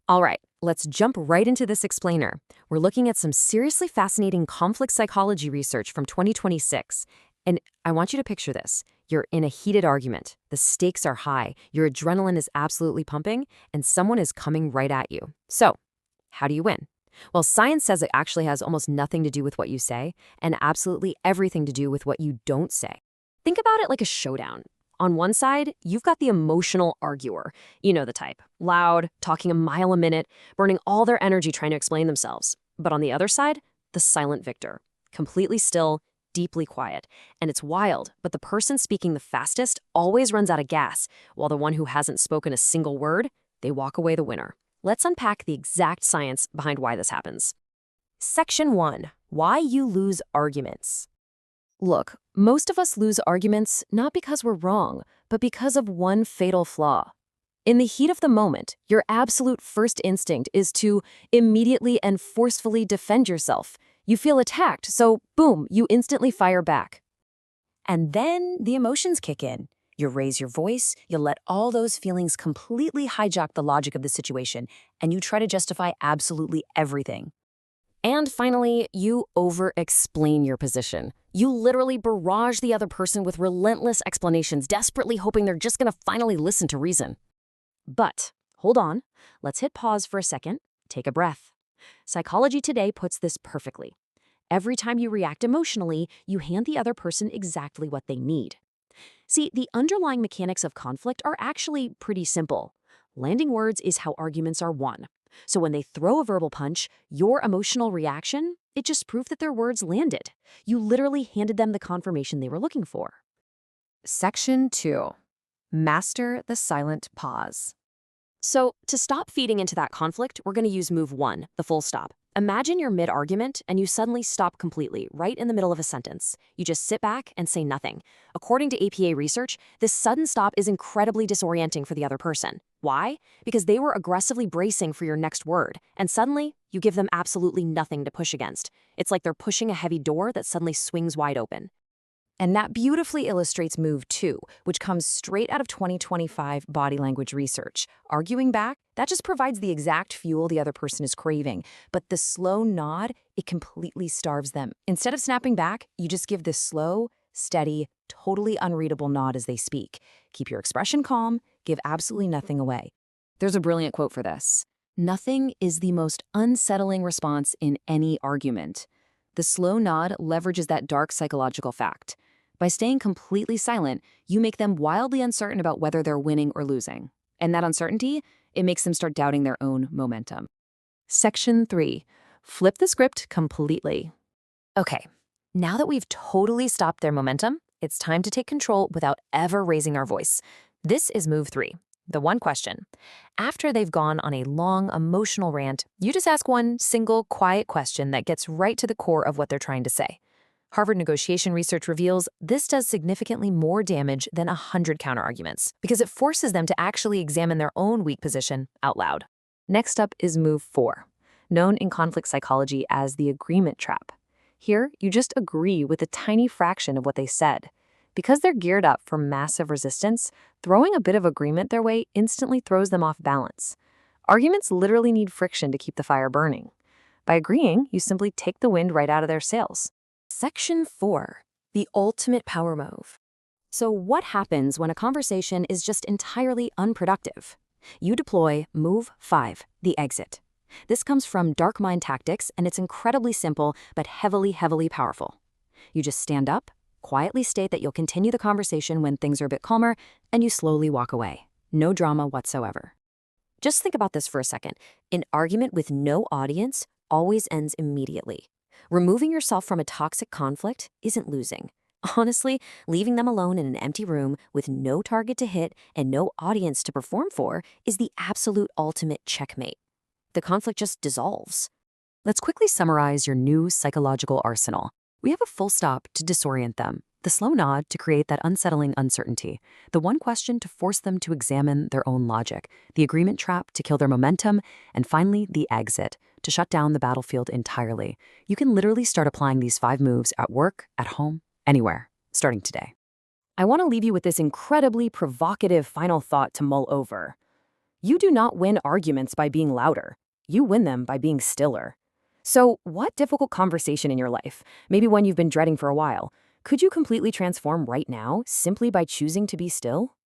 All right, let's jump right into this explainer. We're looking at some seriously fascinating conflict psychology research from 2026. And I want you to picture this. You're in a heated argument. The stakes are high. Your adrenaline is absolutely pumping, and someone is coming right at you. So, how do you win? Well, science says it actually has almost nothing to do with what you say, and absolutely everything to do with what you don't say. Think about it like a showdown. On one side, you've got the emotional arguer. You know the type. Loud, talking a mile a minute, burning all their energy trying to explain themselves. But on the other side, the silent victor. Completely still, deeply quiet. And it's wild, but the person speaking the fastest always runs out of gas, while the one who hasn't spoken a single word, they walk away the winner. Let's unpack the exact science behind why this happens. Section 1. Why you lose arguments. Look, most of us lose arguments not because we're wrong, but because of one fatal flaw. In the heat of the moment, your absolute first instinct is to immediately and forcefully defend yourself. You feel attacked, so boom, you instantly fire back. And then the emotions kick in. You raise your voice, you let all those feelings completely hijack the logic of the situation, and you try to justify absolutely everything. And finally, you over-explain your position. You literally barrage the other person with relentless explanations, desperately hoping they're just gonna finally listen to reason. But, hold on, let's hit pause for a second, take a breath. Psychology Today puts this perfectly. Every time you react emotionally, you hand the other person exactly what they need. See, the underlying mechanics of conflict are actually pretty simple. Landing words is how arguments are won. So when they throw a verbal punch, your emotional reaction, it just proved that their words landed. You literally handed them the confirmation they were looking for. Section 2. Master the silent pause. So to stop feeding into that conflict, we're going to use move 1, the full stop. Imagine you're mid-argument and you suddenly stop completely, right in the middle of a sentence. You just sit back and say nothing. According to APA research, this sudden stop is incredibly disorienting for the other person. Why? Because they were aggressively bracing for your next word, and suddenly, you give them absolutely nothing to push against. It's like they're pushing a heavy door that suddenly swings wide open. And that beautifully illustrates move 2, which comes straight out of 2025 body language research. Arguing back, that just provides the exact fuel the other person is craving. But the slow nod, it completely starves them. Instead of snapping back, you just give this slow, steady, totally unreadable nod as they speak. Keep your expression calm, give absolutely nothing away. There's a brilliant quote for this. Nothing is the most unsettling response in any argument. The slow nod leverages that dark psychological fact. By staying completely silent, you make them wildly uncertain about whether they're winning or losing. And that uncertainty, it makes them start doubting their own momentum. Section 3. Flip the script completely. Okay, now that we've totally stopped their momentum, it's time to take control without ever raising our voice. This is move 3, the one question. After they've gone on a long, emotional rant, you just ask one single, quiet question that gets right to the core of what they're trying to say. Harvard negotiation research reveals this does significantly more damage than 100 counterarguments because it forces them to actually examine their own weak position out loud. Next up is move 4, known in conflict psychology as the agreement trap. Here, you just agree with a tiny fraction of what they said. Because they're geared up for massive resistance, throwing a bit of agreement their way instantly throws them off balance. Arguments literally need friction to keep the fire burning. By agreeing, you simply take the wind right out of their sails. Section 4. The ultimate power move. So what happens when a conversation is just entirely unproductive? You deploy move 5, the exit. This comes from Dark Mind Tactics, and it's incredibly simple but heavily powerful. You just stand up, quietly state that you'll continue the conversation when things are a bit calmer, and you slowly walk away. No drama whatsoever. Just think about this for a second. An argument with no audience always ends immediately. Removing yourself from a toxic conflict isn't losing. Honestly, leaving them alone in an empty room with no target to hit and no audience to perform for is the absolute ultimate checkmate. The conflict just dissolves. Let's quickly summarize your new psychological arsenal. We have a full stop to disorient them, the slow nod to create that unsettling uncertainty, the one question to force them to examine their own logic, the agreement trap to kill their momentum, and finally, the exit to shut down the battlefield entirely. You can literally start applying these 5 moves at work, at home, anywhere, starting today. I want to leave you with this incredibly provocative final thought to mull over. You do not win arguments by being louder. You win them by being stiller. So, what difficult conversation in your life, maybe one you've been dreading for a while, could you completely transform right now simply by choosing to be still?